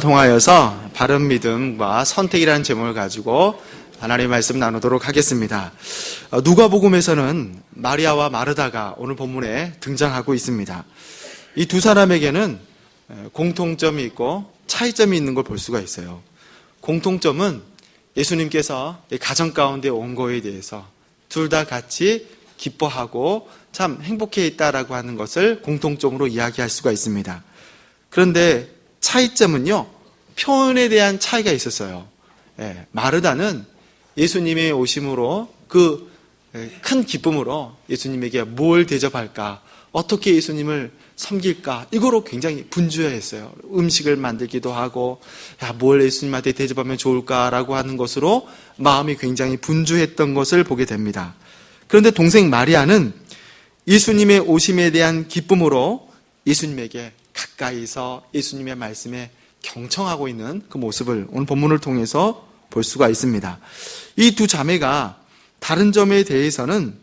통하여서 바른 믿음과 선택이라는 제목을 가지고 하나님의 말씀 나누도록 하겠습니다. 누가복음에서는 마리아와 마르다가 오늘 본문에 등장하고 있습니다. 이 두 사람에게는 공통점이 있고 차이점이 있는 걸 볼 수가 있어요. 공통점은 예수님께서 가정 가운데 온 거에 대해서 둘 다 같이 기뻐하고 참 행복해 있다라고 하는 것을 공통점으로 이야기할 수가 있습니다. 그런데 차이점은요, 표현에 대한 차이가 있었어요. 마르다는 예수님의 오심으로 그 큰 기쁨으로 예수님에게 뭘 대접할까, 어떻게 예수님을 섬길까, 이거로 굉장히 분주해했어요. 음식을 만들기도 하고, 뭘 예수님한테 대접하면 좋을까라고 하는 것으로 마음이 굉장히 분주했던 것을 보게 됩니다. 그런데 동생 마리아는 예수님의 오심에 대한 기쁨으로 예수님에게 가까이서 예수님의 말씀에 경청하고 있는 그 모습을 오늘 본문을 통해서 볼 수가 있습니다. 이 두 자매가 다른 점에 대해서는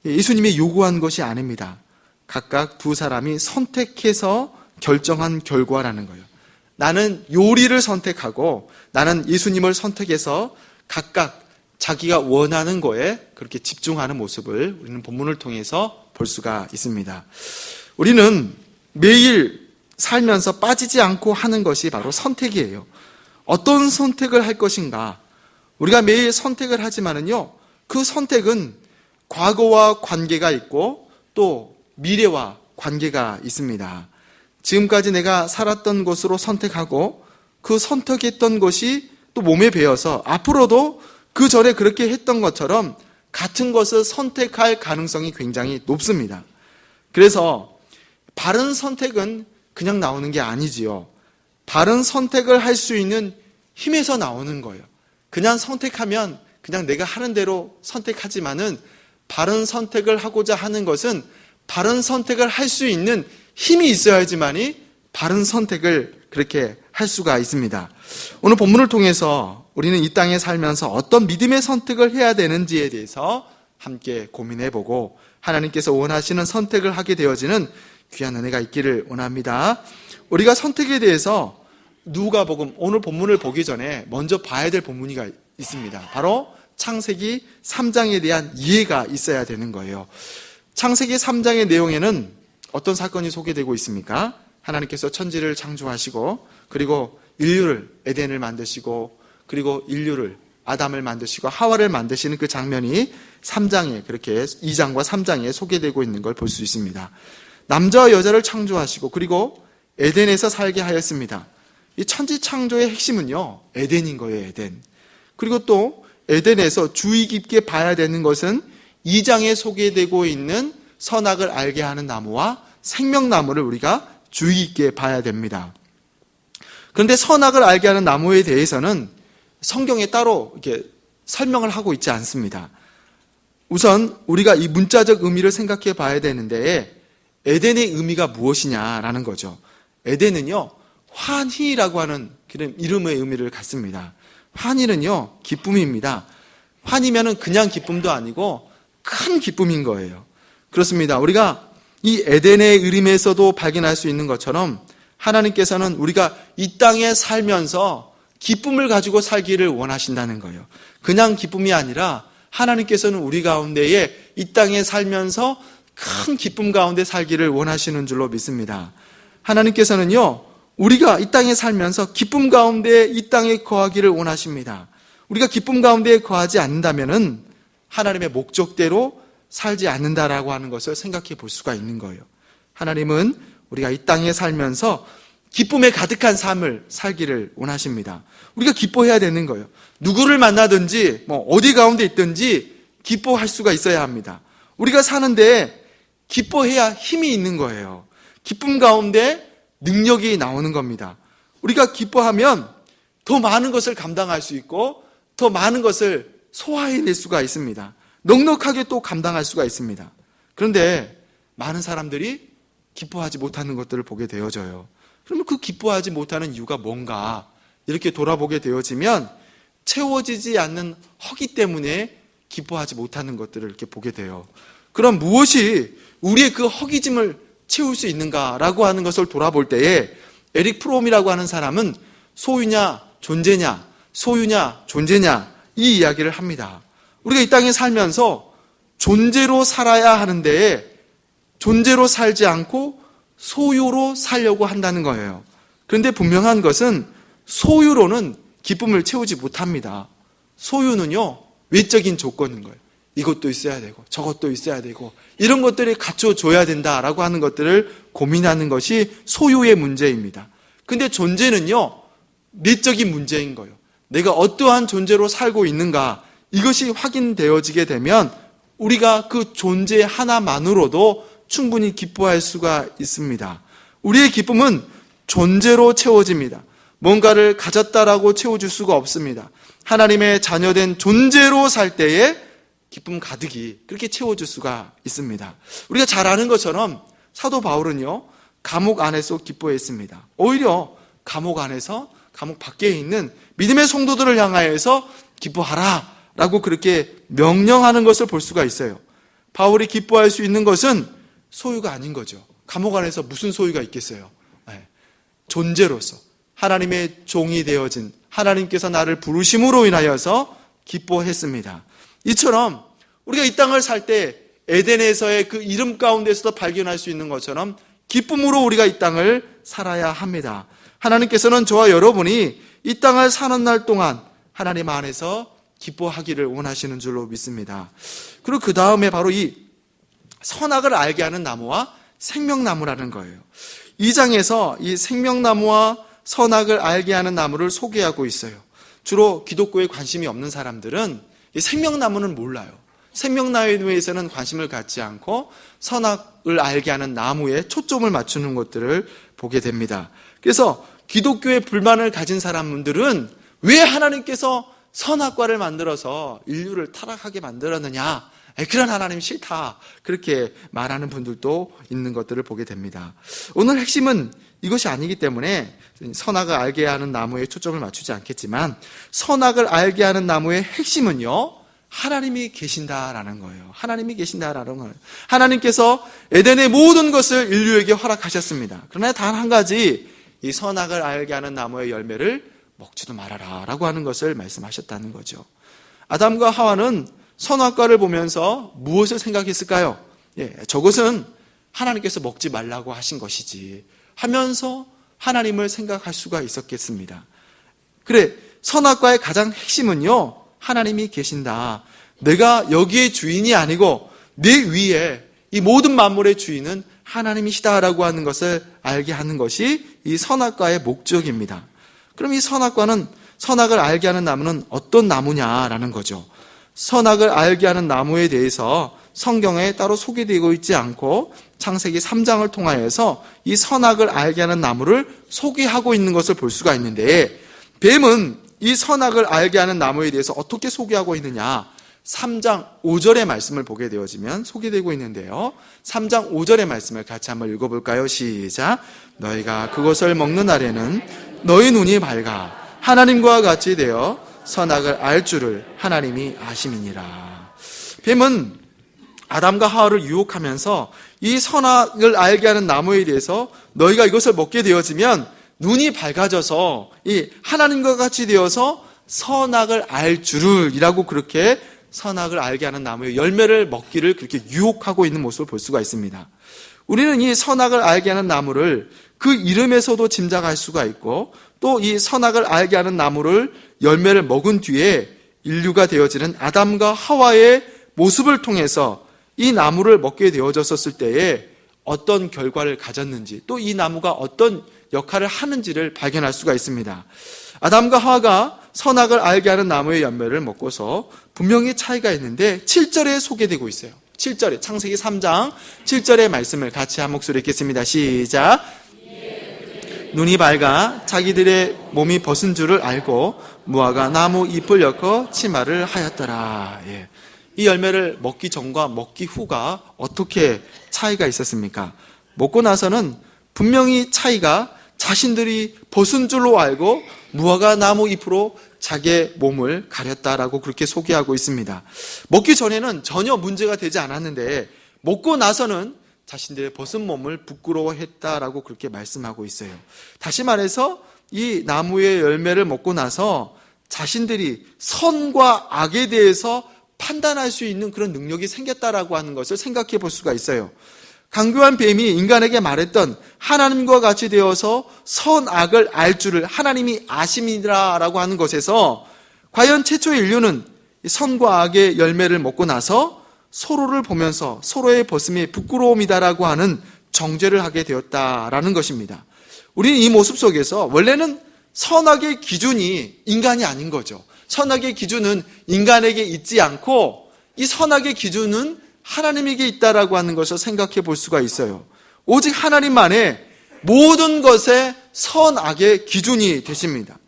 예수님이 요구한 것이 아닙니다. 각각 두 사람이 선택해서 결정한 결과라는 거예요. 나는 요리를 선택하고 나는 예수님을 선택해서 각각 자기가 원하는 거에 그렇게 집중하는 모습을 우리는 본문을 통해서 볼 수가 있습니다. 우리는 매일 살면서 빠지지 않고 하는 것이 바로 선택이에요. 어떤 선택을 할 것인가? 우리가 매일 선택을 하지만은요, 그 선택은 과거와 관계가 있고 또 미래와 관계가 있습니다. 지금까지 내가 살았던 것으로 선택하고 그 선택했던 것이 또 몸에 배어서 앞으로도 그 전에 그렇게 했던 것처럼 같은 것을 선택할 가능성이 굉장히 높습니다. 그래서 바른 선택은 그냥 나오는 게 아니지요. 바른 선택을 할 수 있는 힘에서 나오는 거예요. 그냥 선택하면 그냥 내가 하는 대로 선택하지만은 바른 선택을 하고자 하는 것은 바른 선택을 할 수 있는 힘이 있어야지만이 바른 선택을 그렇게 할 수가 있습니다. 오늘 본문을 통해서 우리는 이 땅에 살면서 어떤 믿음의 선택을 해야 되는지에 대해서 함께 고민해보고 하나님께서 원하시는 선택을 하게 되어지는 귀한 은혜가 있기를 원합니다. 우리가 선택에 대해서 누가복음 오늘 본문을 보기 전에 먼저 봐야 될 본문이 있습니다. 바로 창세기 3장에 대한 이해가 있어야 되는 거예요. 창세기 3장의 내용에는 어떤 사건이 소개되고 있습니까? 하나님께서 천지를 창조하시고 그리고 인류를 에덴을 만드시고 그리고 인류를 아담을 만드시고 하와를 만드시는 그 장면이 3장에 그렇게 2장과 3장에 소개되고 있는 걸 볼 수 있습니다. 남자와 여자를 창조하시고 그리고 에덴에서 살게 하였습니다. 이 천지 창조의 핵심은요, 에덴인 거예요, 에덴. 그리고 또 에덴에서 주의 깊게 봐야 되는 것은 2장에 소개되고 있는 선악을 알게 하는 나무와 생명나무를 우리가 주의 깊게 봐야 됩니다. 그런데 선악을 알게 하는 나무에 대해서는 성경에 따로 이렇게 설명을 하고 있지 않습니다. 우선 우리가 이 문자적 의미를 생각해 봐야 되는데 에덴의 의미가 무엇이냐라는 거죠. 에덴은요, 환희라고 하는 그런 이름의 의미를 갖습니다. 환희는요, 기쁨입니다. 환희면은 그냥 기쁨도 아니고 큰 기쁨인 거예요. 그렇습니다. 우리가 이 에덴의 이름에서도 발견할 수 있는 것처럼 하나님께서는 우리가 이 땅에 살면서 기쁨을 가지고 살기를 원하신다는 거예요. 그냥 기쁨이 아니라 하나님께서는 우리 가운데에 이 땅에 살면서 큰 기쁨 가운데 살기를 원하시는 줄로 믿습니다. 하나님께서는요, 우리가 이 땅에 살면서 기쁨 가운데 이 땅에 거하기를 원하십니다. 우리가 기쁨 가운데 거하지 않는다면은 하나님의 목적대로 살지 않는다라고 하는 것을 생각해 볼 수가 있는 거예요. 하나님은 우리가 이 땅에 살면서 기쁨에 가득한 삶을 살기를 원하십니다. 우리가 기뻐해야 되는 거예요. 누구를 만나든지 어디 가운데 있든지 기뻐할 수가 있어야 합니다. 우리가 사는데 기뻐해야 힘이 있는 거예요. 기쁨 가운데 능력이 나오는 겁니다. 우리가 기뻐하면 더 많은 것을 감당할 수 있고 더 많은 것을 소화해낼 수가 있습니다. 넉넉하게 또 감당할 수가 있습니다. 그런데 많은 사람들이 기뻐하지 못하는 것들을 보게 되어져요. 그러면 그 기뻐하지 못하는 이유가 뭔가 이렇게 돌아보게 되어지면 채워지지 않는 허기 때문에 기뻐하지 못하는 것들을 이렇게 보게 돼요. 그럼 무엇이 우리의 그 허기짐을 채울 수 있는가라고 하는 것을 돌아볼 때에 에릭 프롬이라고 하는 사람은 소유냐 존재냐, 소유냐 존재냐, 이 이야기를 합니다. 우리가 이 땅에 살면서 존재로 살아야 하는데 존재로 살지 않고 소유로 살려고 한다는 거예요. 그런데 분명한 것은 소유로는 기쁨을 채우지 못합니다. 소유는요, 외적인 조건인 거예요. 이것도 있어야 되고 저것도 있어야 되고 이런 것들이 갖춰줘야 된다라고 하는 것들을 고민하는 것이 소유의 문제입니다. 근데 존재는요, 내적인 문제인 거예요. 내가 어떠한 존재로 살고 있는가, 이것이 확인되어지게 되면 우리가 그 존재 하나만으로도 충분히 기뻐할 수가 있습니다. 우리의 기쁨은 존재로 채워집니다. 뭔가를 가졌다라고 채워줄 수가 없습니다. 하나님의 자녀된 존재로 살 때에 기쁨 가득이 그렇게 채워줄 수가 있습니다. 우리가 잘 아는 것처럼 사도 바울은요, 감옥 안에서 기뻐했습니다. 오히려 감옥 안에서, 감옥 밖에 있는 믿음의 성도들을 향하여서 기뻐하라 라고 그렇게 명령하는 것을 볼 수가 있어요. 바울이 기뻐할 수 있는 것은 소유가 아닌 거죠. 감옥 안에서 무슨 소유가 있겠어요? 존재로서 하나님의 종이 되어진, 하나님께서 나를 부르심으로 인하여서 기뻐했습니다. 이처럼 우리가 이 땅을 살 때 에덴에서의 그 이름 가운데서도 발견할 수 있는 것처럼 기쁨으로 우리가 이 땅을 살아야 합니다. 하나님께서는 저와 여러분이 이 땅을 사는 날 동안 하나님 안에서 기뻐하기를 원하시는 줄로 믿습니다. 그리고 그 다음에 바로 이 선악을 알게 하는 나무와 생명나무라는 거예요. 2장에서 이 생명나무와 선악을 알게 하는 나무를 소개하고 있어요. 주로 기독교에 관심이 없는 사람들은 이 생명나무는 몰라요. 생명나무에서는 관심을 갖지 않고 선악을 알게 하는 나무에 초점을 맞추는 것들을 보게 됩니다. 그래서 기독교에 불만을 가진 사람들은 왜 하나님께서 선악과를 만들어서 인류를 타락하게 만들었느냐, 그런 하나님 싫다, 그렇게 말하는 분들도 있는 것들을 보게 됩니다. 오늘 핵심은 이것이 아니기 때문에 선악을 알게 하는 나무에 초점을 맞추지 않겠지만, 선악을 알게 하는 나무의 핵심은요, 하나님이 계신다라는 거예요. 하나님이 계신다라는 거예요. 하나님께서 에덴의 모든 것을 인류에게 허락하셨습니다. 그러나 단 한 가지, 이 선악을 알게 하는 나무의 열매를 먹지도 말아라 라고 하는 것을 말씀하셨다는 거죠. 아담과 하와는 선악과를 보면서 무엇을 생각했을까요? 저것은 하나님께서 먹지 말라고 하신 것이지 하면서 하나님을 생각할 수가 있었겠습니다. 그래, 선악과의 가장 핵심은요, 하나님이 계신다. 내가 여기의 주인이 아니고 내 위에 이 모든 만물의 주인은 하나님이시다라고 하는 것을 알게 하는 것이 이 선악과의 목적입니다. 그럼 이 선악과는, 선악을 알게 하는 나무는 어떤 나무냐라는 거죠. 선악을 알게 하는 나무에 대해서 성경에 따로 소개되고 있지 않고 창세기 3장을 통하여서 이 선악을 알게 하는 나무를 소개하고 있는 것을 볼 수가 있는데, 뱀은 이 선악을 알게 하는 나무에 대해서 어떻게 소개하고 있느냐, 3장 5절의 말씀을 보게 되어지면 소개되고 있는데요, 3장 5절의 말씀을 같이 한번 읽어볼까요? 시작. 너희가 그것을 먹는 날에는 너희 눈이 밝아 하나님과 같이 되어 선악을 알 줄을 하나님이 아심이니라. 뱀은 아담과 하와를 유혹하면서 이 선악을 알게 하는 나무에 대해서 너희가 이것을 먹게 되어지면 눈이 밝아져서 이 하나님과 같이 되어서 선악을 알 줄을 이라고, 그렇게 선악을 알게 하는 나무의 열매를 먹기를 그렇게 유혹하고 있는 모습을 볼 수가 있습니다. 우리는 이 선악을 알게 하는 나무를 그 이름에서도 짐작할 수가 있고, 또 이 선악을 알게 하는 나무를 열매를 먹은 뒤에 인류가 되어지는 아담과 하와의 모습을 통해서 이 나무를 먹게 되어졌을 때에 어떤 결과를 가졌는지, 또 이 나무가 어떤 역할을 하는지를 발견할 수가 있습니다. 아담과 하와가 선악을 알게 하는 나무의 열매를 먹고서 분명히 차이가 있는데 7절에 소개되고 있어요. 7절에, 창세기 3장 7절의 말씀을 같이 한 목소리 읽겠습니다. 시작. 눈이 밝아 자기들의 몸이 벗은 줄을 알고 무화과 나무 잎을 엮어 치마를 하였더라. 이 열매를 먹기 전과 먹기 후가 어떻게 차이가 있었습니까? 먹고 나서는 분명히 차이가, 자신들이 벗은 줄로 알고 무화과 나무 잎으로 자기의 몸을 가렸다라고 그렇게 소개하고 있습니다. 먹기 전에는 전혀 문제가 되지 않았는데 먹고 나서는 자신들의 벗은 몸을 부끄러워했다라고 그렇게 말씀하고 있어요. 다시 말해서 이 나무의 열매를 먹고 나서 자신들이 선과 악에 대해서 판단할 수 있는 그런 능력이 생겼다라고 하는 것을 생각해 볼 수가 있어요. 강교한 뱀이 인간에게 말했던 하나님과 같이 되어서 선악을 알 줄을 하나님이 아심이라고 하는 것에서 과연 최초의 인류는 선과 악의 열매를 먹고 나서 서로를 보면서 서로의 벗음이 부끄러움이다라고 하는 정죄를 하게 되었다라는 것입니다. 우리는 이 모습 속에서 원래는 선악의 기준이 인간이 아닌 거죠. 선악의 기준은 인간에게 있지 않고 이 선악의 기준은 하나님에게 있다라고 하는 것을 생각해 볼 수가 있어요. 오직 하나님만의 모든 것의 선악의 기준이 되십니다.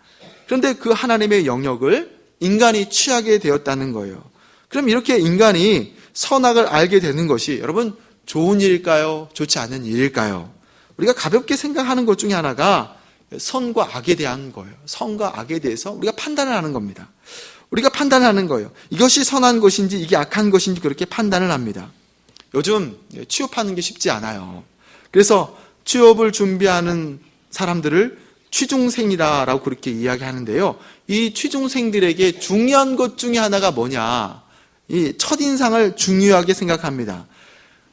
그런데 그 하나님의 영역을 인간이 취하게 되었다는 거예요. 그럼 이렇게 인간이 선악을 알게 되는 것이 여러분 좋은 일일까요? 좋지 않은 일일까요? 우리가 가볍게 생각하는 것 중에 하나가 선과 악에 대한 거예요. 선과 악에 대해서 우리가 판단을 하는 겁니다. 우리가 판단하는 거예요. 이것이 선한 것인지 이게 악한 것인지 그렇게 판단을 합니다. 요즘 취업하는 게 쉽지 않아요. 그래서 취업을 준비하는 사람들을 취중생이라고 그렇게 이야기하는데요. 이 취중생들에게 중요한 것 중에 하나가 뭐냐? 이 첫인상을 중요하게 생각합니다.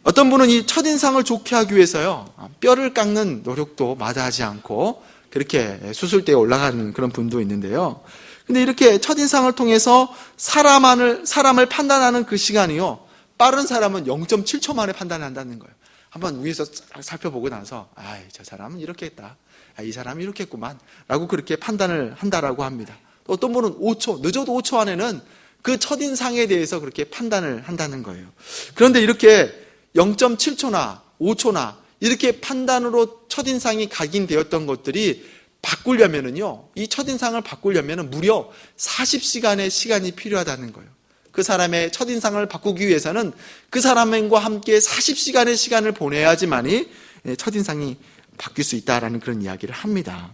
어떤 분은 이 첫인상을 좋게 하기 위해서요, 뼈를 깎는 노력도 마다하지 않고 그렇게 수술대에 올라가는 그런 분도 있는데요. 근데 이렇게 첫인상을 통해서 사람을 판단하는 그 시간이요, 빠른 사람은 0.7초 만에 판단한다는 거예요. 한번 위에서 살펴보고 나서 저 사람은 이렇게 했다, 이 사람은 이렇게 했구만 라고 그렇게 판단을 한다라고 합니다. 또 어떤 분은 5초, 늦어도 5초 안에는 그 첫인상에 대해서 그렇게 판단을 한다는 거예요. 그런데 이렇게 0.7초나 5초나 이렇게 판단으로 첫인상이 각인되었던 것들이 바꾸려면은요, 이 첫인상을 바꾸려면은 무려 40시간의 시간이 필요하다는 거예요. 그 사람의 첫인상을 바꾸기 위해서는 그 사람과 함께 40시간의 시간을 보내야지만이 첫인상이 바뀔 수 있다라는 그런 이야기를 합니다.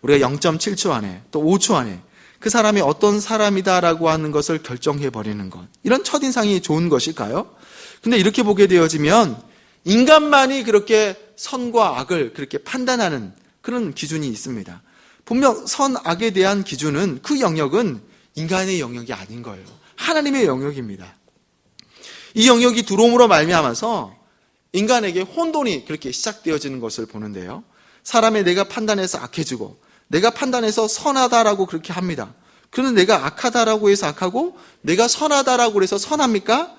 우리가 0.7초 안에 또 5초 안에 그 사람이 어떤 사람이다라고 하는 것을 결정해버리는 것, 이런 첫인상이 좋은 것일까요? 근데 이렇게 보게 되어지면 인간만이 그렇게 선과 악을 그렇게 판단하는 그런 기준이 있습니다. 분명 선악에 대한 기준은 그 영역은 인간의 영역이 아닌 거예요. 하나님의 영역입니다. 이 영역이 들어옴으로 말미암아서 인간에게 혼돈이 그렇게 시작되어지는 것을 보는데요. 사람의 내가 판단해서 악해지고 내가 판단해서 선하다라고 그렇게 합니다. 그런데 내가 악하다라고 해서 악하고 내가 선하다라고 해서 선합니까?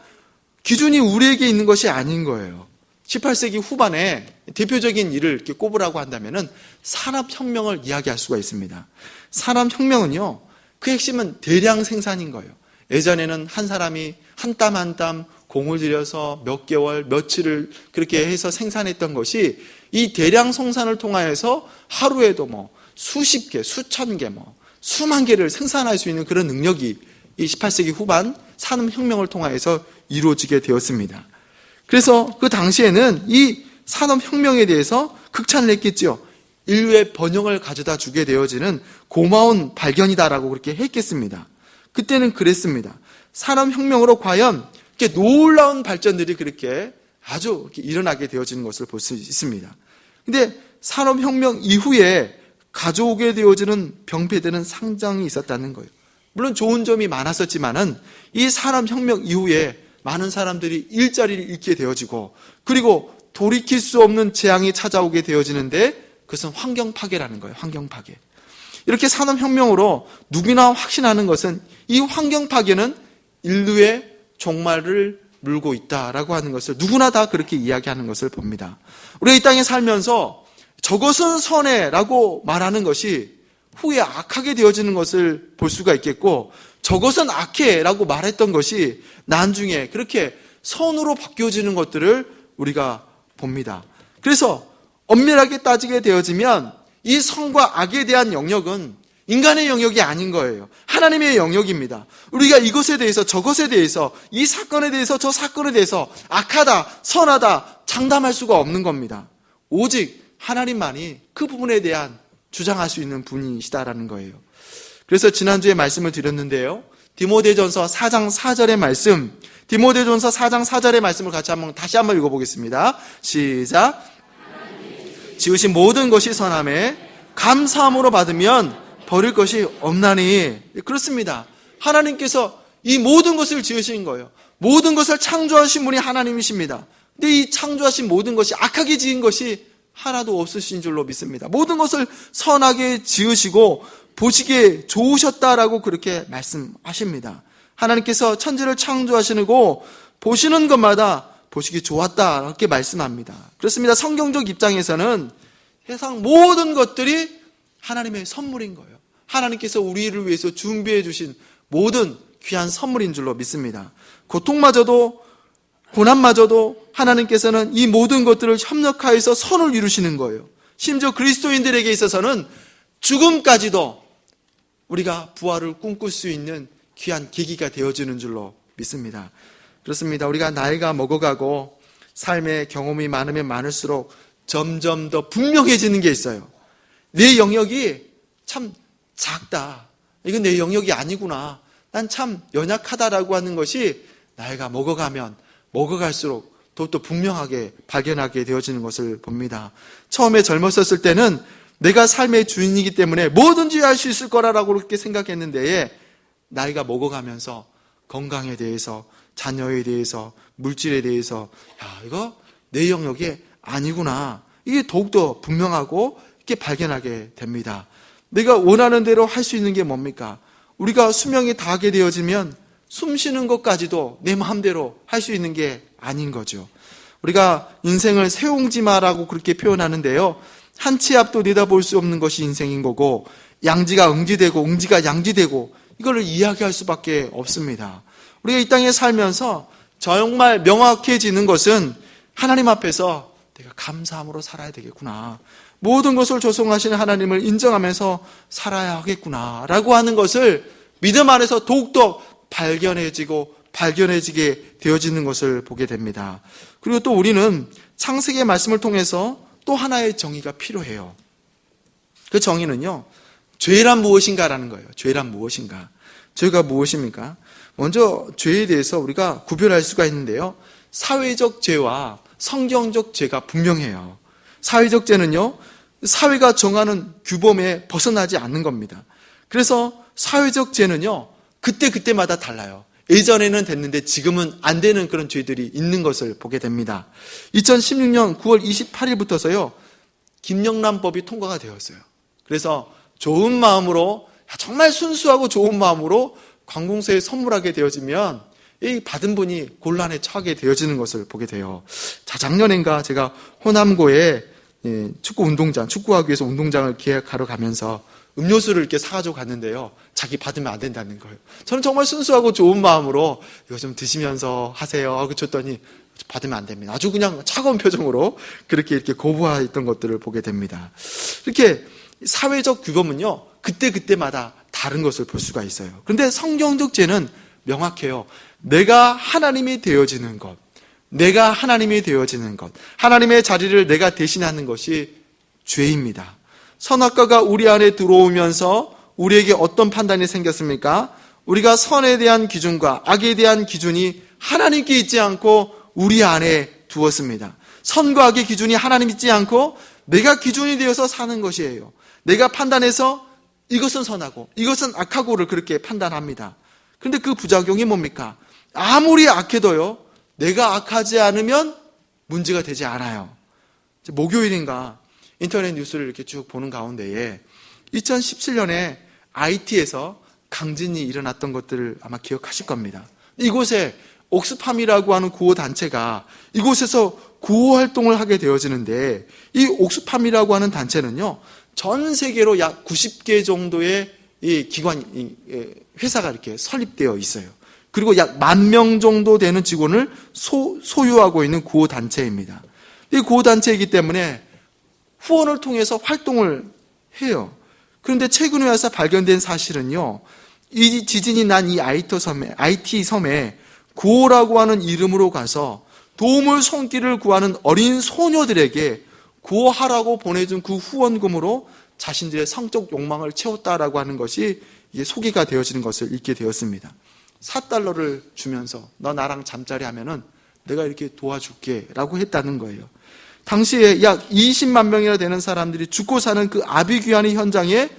기준이 우리에게 있는 것이 아닌 거예요. 18세기 후반에 대표적인 일을 이렇게 꼽으라고 한다면은 산업혁명을 이야기할 수가 있습니다. 산업혁명은요, 그 핵심은 대량 생산인 거예요. 예전에는 한 사람이 한 땀 한 땀 공을 들여서 몇 개월, 며칠을 그렇게 해서 생산했던 것이 이 대량 생산을 통하여서 하루에도 수십 개, 수천 개, 수만 개를 생산할 수 있는 그런 능력이 이 18세기 후반 산업혁명을 통하여서 이루어지게 되었습니다. 그래서 그 당시에는 이 산업혁명에 대해서 극찬을 했겠지요. 인류의 번영을 가져다 주게 되어지는 고마운 발견이다라고 그렇게 했겠습니다. 그때는 그랬습니다. 산업혁명으로 과연 이렇게 놀라운 발전들이 그렇게 아주 이렇게 일어나게 되어지는 것을 볼 수 있습니다. 근데 산업혁명 이후에 가져오게 되어지는 병폐되는 상장이 있었다는 거예요. 물론 좋은 점이 많았었지만은 이 산업혁명 이후에 많은 사람들이 일자리를 잃게 되어지고 그리고 돌이킬 수 없는 재앙이 찾아오게 되어지는데 그것은 환경 파괴라는 거예요. 환경 파괴. 이렇게 산업혁명으로 누구나 확신하는 것은 이 환경 파괴는 인류의 종말을 물고 있다라고 하는 것을 누구나 다 그렇게 이야기하는 것을 봅니다. 우리가 이 땅에 살면서 저것은 선해라고 말하는 것이 후에 악하게 되어지는 것을 볼 수가 있겠고 저것은 악해라고 말했던 것이 나중에 그렇게 선으로 바뀌어지는 것들을 우리가 봅니다. 그래서 엄밀하게 따지게 되어지면 이 선과 악에 대한 영역은 인간의 영역이 아닌 거예요. 하나님의 영역입니다. 우리가 이것에 대해서 저것에 대해서 이 사건에 대해서 저 사건에 대해서 악하다, 선하다 장담할 수가 없는 겁니다. 오직 하나님만이 그 부분에 대한 주장할 수 있는 분이시다라는 거예요. 그래서 지난주에 말씀을 드렸는데요. 디모데전서 4장 4절의 말씀, 디모데전서 4장 4절의 말씀을 다시 한번 읽어보겠습니다. 시작. 지으신 모든 것이 선하매 감사함으로 받으면 버릴 것이 없나니. 그렇습니다. 하나님께서 이 모든 것을 지으신 거예요. 모든 것을 창조하신 분이 하나님이십니다. 근데 이 창조하신 모든 것이 악하게 지은 것이 하나도 없으신 줄로 믿습니다. 모든 것을 선하게 지으시고 보시기에 좋으셨다라고 그렇게 말씀하십니다. 하나님께서 천지를 창조하시고 보시는 것마다 보시기 좋았다 이렇게 말씀합니다. 그렇습니다. 성경적 입장에서는 세상 모든 것들이 하나님의 선물인 거예요. 하나님께서 우리를 위해서 준비해 주신 모든 귀한 선물인 줄로 믿습니다. 고통마저도 고난마저도 하나님께서는 이 모든 것들을 협력하여서 선을 이루시는 거예요. 심지어 그리스도인들에게 있어서는 죽음까지도 우리가 부활을 꿈꿀 수 있는 귀한 계기가 되어지는 줄로 믿습니다. 그렇습니다. 우리가 나이가 먹어가고 삶의 경험이 많으면 많을수록 점점 더 분명해지는 게 있어요. 내 영역이 참 작다. 이건 내 영역이 아니구나. 난 참 연약하다라고 하는 것이 나이가 먹어가면 먹어갈수록 더욱더 분명하게 발견하게 되어지는 것을 봅니다. 처음에 젊었었을 때는 내가 삶의 주인이기 때문에 뭐든지 할 수 있을 거라고 그렇게 생각했는데 나이가 먹어가면서 건강에 대해서, 자녀에 대해서, 물질에 대해서 이거 내 영역이 아니구나. 이게 더욱더 분명하고 이렇게 발견하게 됩니다. 내가 원하는 대로 할 수 있는 게 뭡니까? 우리가 수명이 다하게 되어지면 숨 쉬는 것까지도 내 마음대로 할 수 있는 게 아닌 거죠. 우리가 인생을 새옹지마라고 그렇게 표현하는데요. 한 치 앞도 내다볼 수 없는 것이 인생인 거고 양지가 응지되고 응지가 양지되고 이걸 이야기할 수밖에 없습니다. 우리가 이 땅에 살면서 정말 명확해지는 것은 하나님 앞에서 내가 감사함으로 살아야 되겠구나. 모든 것을 조성하시는 하나님을 인정하면서 살아야 하겠구나 라고 하는 것을 믿음 안에서 더욱더 발견해지게 되어지는 것을 보게 됩니다. 그리고 또 우리는 창세기의 말씀을 통해서 또 하나의 정의가 필요해요. 그 정의는요, 죄란 무엇인가라는 거예요. 죄란 무엇인가? 죄가 무엇입니까? 먼저 죄에 대해서 우리가 구별할 수가 있는데요. 사회적 죄와 성경적 죄가 분명해요. 사회적 죄는요, 사회가 정하는 규범에 벗어나지 않는 겁니다. 그래서 사회적 죄는요, 그때마다 달라요. 예전에는 됐는데 지금은 안 되는 그런 죄들이 있는 것을 보게 됩니다. 2016년 9월 28일부터서요, 김영란법이 통과가 되었어요. 그래서 좋은 마음으로, 정말 순수하고 좋은 마음으로 관공서에 선물하게 되어지면 이 받은 분이 곤란에 처하게 되어지는 것을 보게 돼요. 자, 작년인가 제가 호남고에 축구하기 위해서 운동장을 계약하러 가면서 음료수를 이렇게 사가지고 갔는데요. 자기 받으면 안 된다는 거예요. 저는 정말 순수하고 좋은 마음으로 이거 좀 드시면서 하세요 하고 줬더니 받으면 안 됩니다. 아주 그냥 차가운 표정으로 그렇게 이렇게 거부했던 것들을 보게 됩니다. 이렇게 사회적 규범은요, 그때마다 다른 것을 볼 수가 있어요. 그런데 성경적 죄는 명확해요. 내가 하나님이 되어지는 것, 하나님의 자리를 내가 대신하는 것이 죄입니다. 선악과가 우리 안에 들어오면서 우리에게 어떤 판단이 생겼습니까? 우리가 선에 대한 기준과 악에 대한 기준이 하나님께 있지 않고 우리 안에 두었습니다. 선과 악의 기준이 하나님 있지 않고 내가 기준이 되어서 사는 것이에요. 내가 판단해서 이것은 선하고 이것은 악하고를 그렇게 판단합니다. 그런데 그 부작용이 뭡니까? 아무리 악해도요, 내가 악하지 않으면 문제가 되지 않아요. 목요일인가 인터넷 뉴스를 이렇게 쭉 보는 가운데에 2017년에 IT에서 강진이 일어났던 것들을 아마 기억하실 겁니다. 이곳에 옥스팜이라고 하는 구호단체가 이곳에서 구호활동을 하게 되어지는데, 이 옥스팜이라고 하는 단체는요, 전 세계로 약 90개 정도의 이 회사가 이렇게 설립되어 있어요. 그리고 약 10,000명 정도 되는 직원을 소유하고 있는 구호단체입니다. 이 구호단체이기 때문에 후원을 통해서 활동을 해요. 그런데 최근에 와서 발견된 사실은요, 이 지진이 난 이 IT 섬에 구호라고 하는 이름으로 가서 도움을 손길을 구하는 어린 소녀들에게 구호하라고 보내준 그 후원금으로 자신들의 성적 욕망을 채웠다라고 하는 것이 이게 소개가 되어지는 것을 읽게 되었습니다. $4를 주면서 너 나랑 잠자리 하면은 내가 이렇게 도와줄게 라고 했다는 거예요. 당시에 약 20만 명이나 되는 사람들이 죽고 사는 그 아비규환의 현장에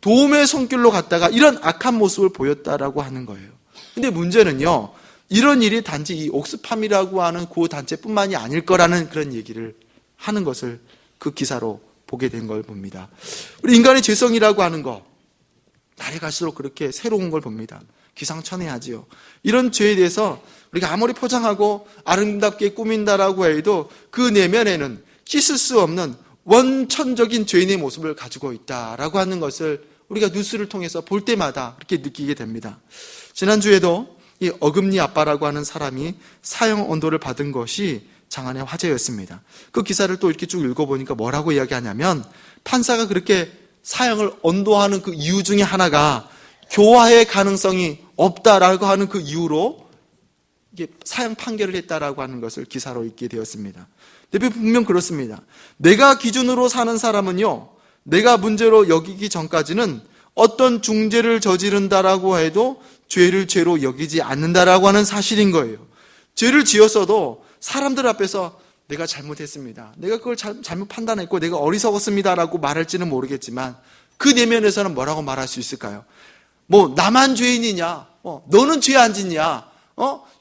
도움의 손길로 갔다가 이런 악한 모습을 보였다라고 하는 거예요. 근데 문제는요, 이런 일이 단지 이 옥스팜이라고 하는 그 단체뿐만이 아닐 거라는 그런 얘기를 하는 것을 그 기사로 보게 된 걸 봅니다. 우리 인간의 죄성이라고 하는 거, 날이 갈수록 그렇게 새로운 걸 봅니다. 기상천외하지요. 이런 죄에 대해서 우리가 아무리 포장하고 아름답게 꾸민다라고 해도 그 내면에는 씻을 수 없는 원천적인 죄인의 모습을 가지고 있다라고 하는 것을 우리가 뉴스를 통해서 볼 때마다 그렇게 느끼게 됩니다. 지난주에도 이 어금니 아빠라고 하는 사람이 사형 언도를 받은 것이 장안의 화제였습니다. 그 기사를 또 이렇게 쭉 읽어보니까 뭐라고 이야기하냐면, 판사가 그렇게 사형을 언도하는 그 이유 중에 하나가 교화의 가능성이 없다라고 하는 그 이유로 이게 사형 판결을 했다라고 하는 것을 기사로 읽게 되었습니다. 근데 분명 그렇습니다. 내가 기준으로 사는 사람은요, 내가 문제로 여기기 전까지는 어떤 중죄를 저지른다라고 해도 죄를 죄로 여기지 않는다라고 하는 사실인 거예요. 죄를 지었어도 사람들 앞에서 내가 잘못했습니다, 내가 그걸 잘못 판단했고 내가 어리석었습니다라고 말할지는 모르겠지만 그 내면에서는 뭐라고 말할 수 있을까요? 뭐 나만 죄인이냐, 너는 죄 안 짓냐,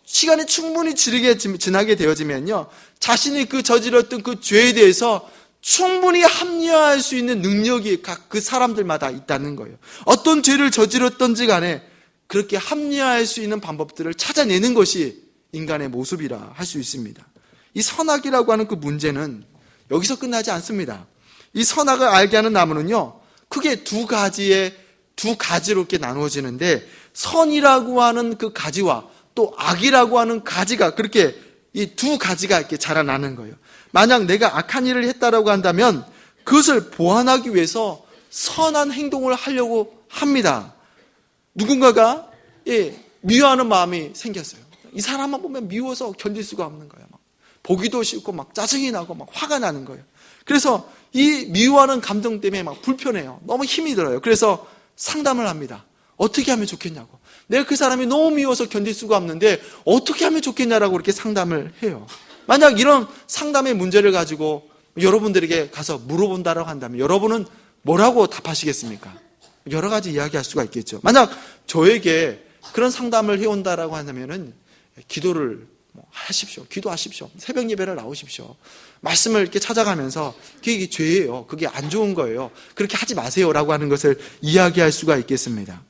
시간이 충분히 지나게 되어지면요, 자신이 그 저질렀던 그 죄에 대해서 충분히 합리화할 수 있는 능력이 각 그 사람들마다 있다는 거예요. 어떤 죄를 저질렀던지 간에 그렇게 합리화할 수 있는 방법들을 찾아내는 것이 인간의 모습이라 할 수 있습니다. 이 선악이라고 하는 그 문제는 여기서 끝나지 않습니다. 이 선악을 알게 하는 나무는요, 크게 두 가지로 이렇게 나누어지는데, 선이라고 하는 그 가지와 또 악이라고 하는 가지가 그렇게 이 두 가지가 이렇게 자라나는 거예요. 만약 내가 악한 일을 했다라고 한다면 그것을 보완하기 위해서 선한 행동을 하려고 합니다. 누군가가 미워하는 마음이 생겼어요. 이 사람만 보면 미워서 견딜 수가 없는 거예요. 막 보기도 싫고 막 짜증이 나고 막 화가 나는 거예요. 그래서 이 미워하는 감정 때문에 막 불편해요. 너무 힘이 들어요. 그래서 상담을 합니다. 어떻게 하면 좋겠냐고. 내가 그 사람이 너무 미워서 견딜 수가 없는데 어떻게 하면 좋겠냐라고 이렇게 상담을 해요. 만약 이런 상담의 문제를 가지고 여러분들에게 가서 물어본다라고 한다면 여러분은 뭐라고 답하시겠습니까? 여러 가지 이야기할 수가 있겠죠. 만약 저에게 그런 상담을 해온다라고 한다면은 기도를 하십시오. 기도하십시오. 새벽 예배를 나오십시오. 말씀을 이렇게 찾아가면서 그게 죄예요, 그게 안 좋은 거예요, 그렇게 하지 마세요라고 하는 것을 이야기할 수가 있겠습니다.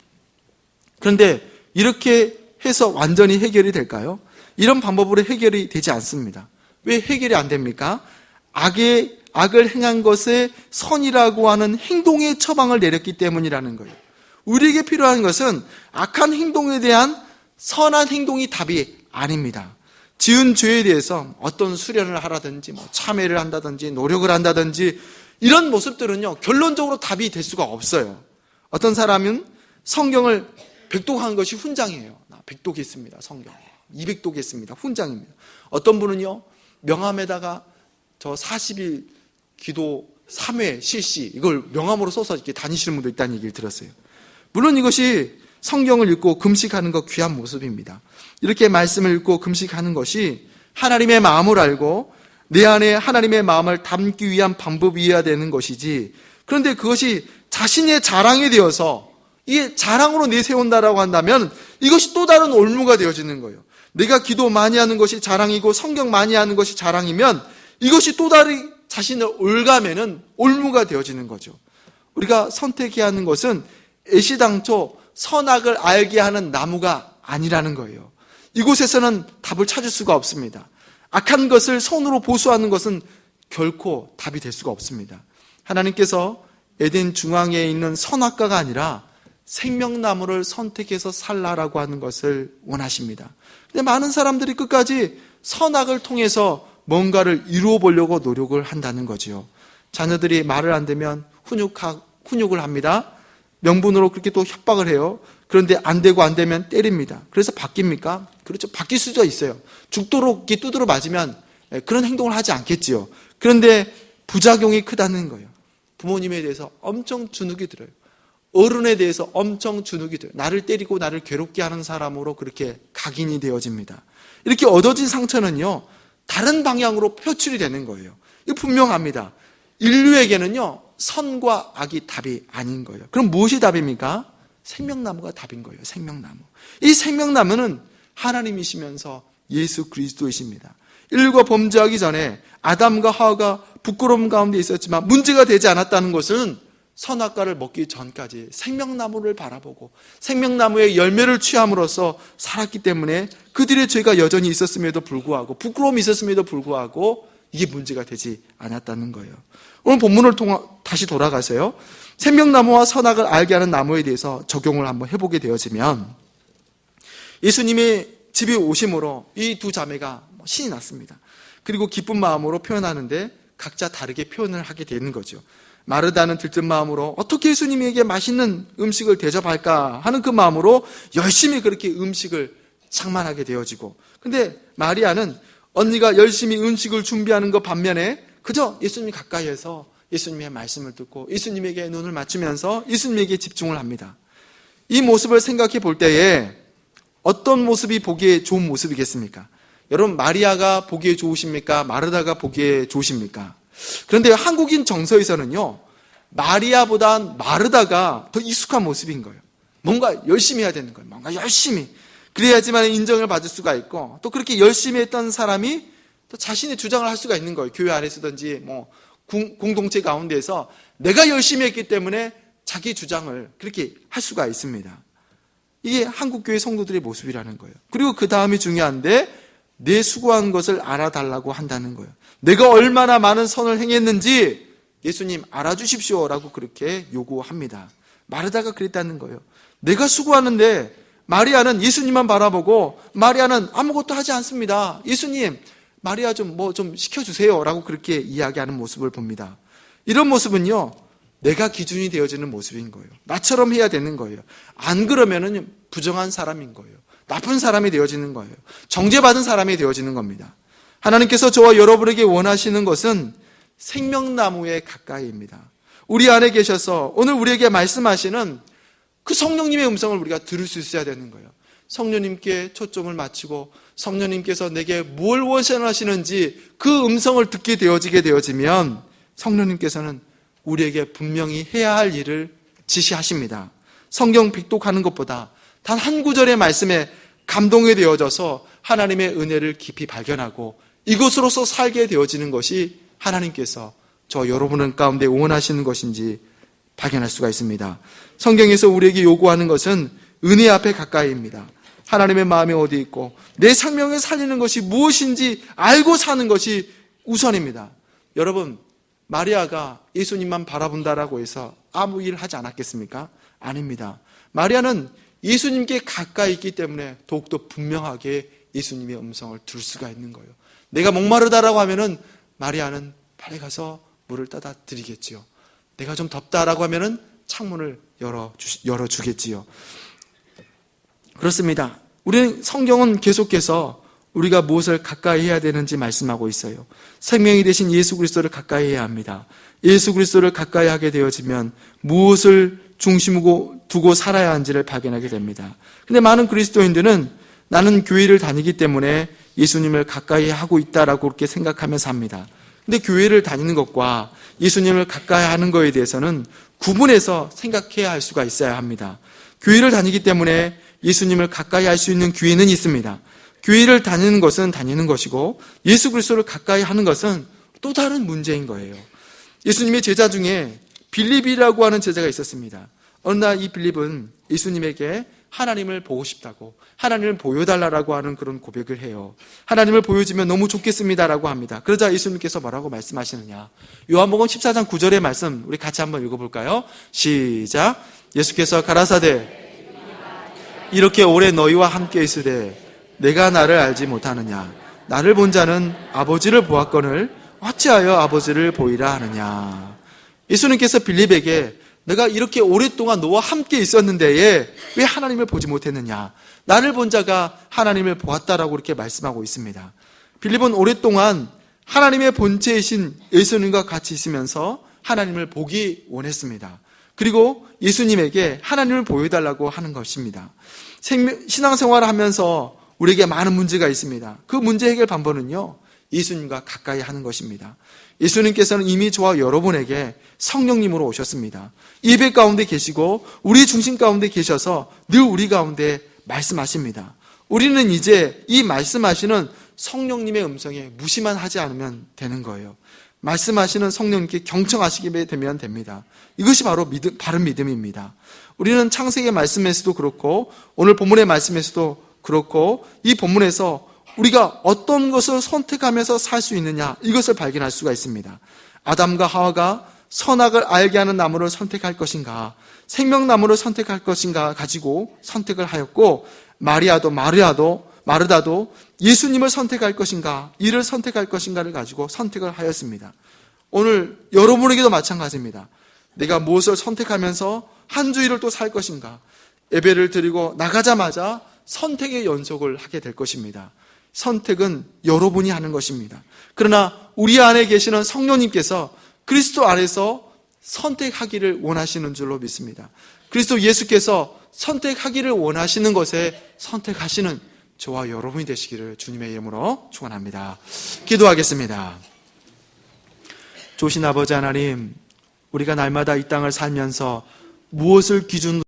그런데 이렇게 해서 완전히 해결이 될까요? 이런 방법으로 해결이 되지 않습니다. 왜 해결이 안 됩니까? 악을 행한 것에 선이라고 하는 행동의 처방을 내렸기 때문이라는 거예요. 우리에게 필요한 것은 악한 행동에 대한 선한 행동이 답이 아닙니다. 지은 죄에 대해서 어떤 수련을 하라든지 참회를 한다든지 노력을 한다든지 이런 모습들은요, 결론적으로 답이 될 수가 없어요. 어떤 사람은 성경을 100독한 것이 훈장이에요. 100독 했습니다. 성경 200독 했습니다. 훈장입니다. 어떤 분은요, 명함에다가 저 40일 기도 3회 실시 이걸 명함으로 써서 이렇게 다니시는 분도 있다는 얘기를 들었어요. 물론 이것이 성경을 읽고 금식하는 것 귀한 모습입니다. 이렇게 말씀을 읽고 금식하는 것이 하나님의 마음을 알고 내 안에 하나님의 마음을 담기 위한 방법이어야 되는 것이지, 그런데 그것이 자신의 자랑이 되어서 이게 자랑으로 내세운다라고 한다면 이것이 또 다른 올무가 되어지는 거예요. 내가 기도 많이 하는 것이 자랑이고 성경 많이 하는 것이 자랑이면 이것이 또 다른 자신을 올가매는 올무가 되어지는 거죠. 우리가 선택해야 하는 것은 애시당초 선악을 알게 하는 나무가 아니라는 거예요. 이곳에서는 답을 찾을 수가 없습니다. 악한 것을 손으로 보수하는 것은 결코 답이 될 수가 없습니다. 하나님께서 에덴 중앙에 있는 선악과가 아니라 생명나무를 선택해서 살라라고 하는 것을 원하십니다. 근데 많은 사람들이 끝까지 선악을 통해서 뭔가를 이루어 보려고 노력을 한다는 거지요. 자녀들이 말을 안 듣면 훈육을 합니다. 명분으로 그렇게 또 협박을 해요. 그런데 안 되고 안 되면 때립니다. 그래서 바뀝니까? 그렇죠. 바뀔 수도 있어요. 죽도록 두드러 맞으면 그런 행동을 하지 않겠지요. 그런데 부작용이 크다는 거예요. 부모님에 대해서 엄청 주눅이 들어요. 어른에 대해서 엄청 주눅이 들어요. 나를 때리고 나를 괴롭게 하는 사람으로 그렇게 각인이 되어집니다. 이렇게 얻어진 상처는요, 다른 방향으로 표출이 되는 거예요. 이거 분명합니다. 인류에게는요, 선과 악이 답이 아닌 거예요. 그럼 무엇이 답입니까? 생명나무가 답인 거예요. 생명나무. 이 생명나무는 하나님이시면서 예수 그리스도이십니다. 인류가 범죄하기 전에 아담과 하와가 부끄러움 가운데 있었지만 문제가 되지 않았다는 것은 선악과를 먹기 전까지 생명나무를 바라보고 생명나무의 열매를 취함으로써 살았기 때문에 그들의 죄가 여전히 있었음에도 불구하고 부끄러움이 있었음에도 불구하고 이게 문제가 되지 않았다는 거예요. 오늘 본문을 다시 돌아가서요, 생명나무와 선악을 알게 하는 나무에 대해서 적용을 한번 해보게 되어지면, 예수님의 집에 오심으로 이 두 자매가 신이 났습니다. 그리고 기쁜 마음으로 표현하는데 각자 다르게 표현을 하게 되는 거죠. 마르다는 들뜬 마음으로 어떻게 예수님에게 맛있는 음식을 대접할까 하는 그 마음으로 열심히 그렇게 음식을 장만하게 되어지고, 근데 마리아는 언니가 열심히 음식을 준비하는 것 반면에 그저 예수님 가까이에서 예수님의 말씀을 듣고 예수님에게 눈을 맞추면서 예수님에게 집중을 합니다. 이 모습을 생각해 볼 때에 어떤 모습이 보기에 좋은 모습이겠습니까? 여러분, 마리아가 보기에 좋으십니까? 마르다가 보기에 좋으십니까? 그런데 한국인 정서에서는요, 마리아보다 마르다가 더 익숙한 모습인 거예요. 뭔가 열심히 해야 되는 거예요. 뭔가 열심히. 그래야지만 인정을 받을 수가 있고, 또 그렇게 열심히 했던 사람이 또 자신의 주장을 할 수가 있는 거예요. 교회 안에서든지 공동체 가운데에서 내가 열심히 했기 때문에 자기 주장을 그렇게 할 수가 있습니다. 이게 한국교회 성도들의 모습이라는 거예요. 그리고 그 다음이 중요한데, 내 수고한 것을 알아달라고 한다는 거예요. 내가 얼마나 많은 선을 행했는지 예수님 알아주십시오라고 그렇게 요구합니다. 마르다가 그랬다는 거예요. 내가 수고하는데 마리아는 예수님만 바라보고 마리아는 아무것도 하지 않습니다. 예수님, 마리아 좀 시켜주세요 라고 그렇게 이야기하는 모습을 봅니다. 이런 모습은요, 내가 기준이 되어지는 모습인 거예요. 나처럼 해야 되는 거예요. 안 그러면은 부정한 사람인 거예요. 나쁜 사람이 되어지는 거예요. 정죄받은 사람이 되어지는 겁니다. 하나님께서 저와 여러분에게 원하시는 것은 생명나무의 가까이입니다. 우리 안에 계셔서 오늘 우리에게 말씀하시는 그 성령님의 음성을 우리가 들을 수 있어야 되는 거예요. 성령님께 초점을 맞추고 성령님께서 내게 뭘 원하시는지 그 음성을 듣게 되어지면 성령님께서는 우리에게 분명히 해야 할 일을 지시하십니다. 성경 빅독하는 것보다 단 한 구절의 말씀에 감동이 되어져서 하나님의 은혜를 깊이 발견하고 이것으로서 살게 되어지는 것이 하나님께서 저 여러분 가운데 원하시는 것인지 발견할 수가 있습니다. 성경에서 우리에게 요구하는 것은 은혜 앞에 가까이입니다. 하나님의 마음이 어디 있고 내 생명을 살리는 것이 무엇인지 알고 사는 것이 우선입니다. 여러분, 마리아가 예수님만 바라본다라고 해서 아무 일을 하지 않았겠습니까? 아닙니다. 마리아는 예수님께 가까이 있기 때문에 더욱더 분명하게 예수님의 음성을 들을 수가 있는 거예요. 내가 목마르다라고 하면은 마리아는 빨리 가서 물을 따다 드리겠지요. 내가 좀 덥다라고 하면은 창문을 열어주겠지요. 그렇습니다. 우리는 성경은 계속해서 우리가 무엇을 가까이 해야 되는지 말씀하고 있어요. 생명이 되신 예수 그리스도를 가까이 해야 합니다. 예수 그리스도를 가까이 하게 되어지면 무엇을 중심으로 두고 살아야 하는지를 발견하게 됩니다. 근데 많은 그리스도인들은 나는 교회를 다니기 때문에 예수님을 가까이 하고 있다라고 그렇게 생각하며 삽니다. 근데 교회를 다니는 것과 예수님을 가까이 하는 것에 대해서는 구분해서 생각해야 할 수가 있어야 합니다. 교회를 다니기 때문에 예수님을 가까이 할 수 있는 기회는 있습니다. 교회를 다니는 것은 다니는 것이고 예수 그리스도를 가까이 하는 것은 또 다른 문제인 거예요. 예수님의 제자 중에 빌립이라고 하는 제자가 있었습니다. 어느 날 이 빌립은 예수님에게 하나님을 보고 싶다고, 하나님을 보여달라고 하는 그런 고백을 해요. 하나님을 보여주면 너무 좋겠습니다라고 합니다. 그러자 예수님께서 뭐라고 말씀하시느냐, 요한복음 14장 9절의 말씀 우리 같이 한번 읽어볼까요? 시작. 예수께서 가라사대 이렇게 오래 너희와 함께 있으되 내가 나를 알지 못하느냐, 나를 본 자는 아버지를 보았거늘 어찌하여 아버지를 보이라 하느냐. 예수님께서 빌립에게 내가 이렇게 오랫동안 너와 함께 있었는데 왜 하나님을 보지 못했느냐, 나를 본 자가 하나님을 보았다라고 이렇게 말씀하고 있습니다. 빌립은 오랫동안 하나님의 본체이신 예수님과 같이 있으면서 하나님을 보기 원했습니다. 그리고 예수님에게 하나님을 보여달라고 하는 것입니다. 신앙생활을 하면서 우리에게 많은 문제가 있습니다. 그 문제 해결 방법은요, 예수님과 가까이 하는 것입니다. 예수님께서는 이미 저와 여러분에게 성령님으로 오셨습니다. 예배 가운데 계시고 우리 중심 가운데 계셔서 늘 우리 가운데 말씀하십니다. 우리는 이제 이 말씀하시는 성령님의 음성에 무시만 하지 않으면 되는 거예요. 말씀하시는 성령님께 경청하시게 되면 됩니다. 이것이 바로 바른 믿음입니다. 우리는 창세기 말씀에서도 그렇고 오늘 본문의 말씀에서도 그렇고 이 본문에서 우리가 어떤 것을 선택하면서 살 수 있느냐, 이것을 발견할 수가 있습니다. 아담과 하와가 선악을 알게 하는 나무를 선택할 것인가, 생명나무를 선택할 것인가 가지고 선택을 하였고, 마르다도 예수님을 선택할 것인가, 이를 선택할 것인가를 가지고 선택을 하였습니다. 오늘 여러분에게도 마찬가지입니다. 내가 무엇을 선택하면서 한 주일을 또 살 것인가, 예배를 드리고 나가자마자 선택의 연속을 하게 될 것입니다. 선택은 여러분이 하는 것입니다. 그러나 우리 안에 계시는 성령님께서 그리스도 안에서 선택하기를 원하시는 줄로 믿습니다. 그리스도 예수께서 선택하기를 원하시는 것에 선택하시는 저와 여러분이 되시기를 주님의 이름으로 축원합니다. 기도하겠습니다. 좋으신 아버지 하나님, 우리가 날마다 이 땅을 살면서 무엇을 기준으로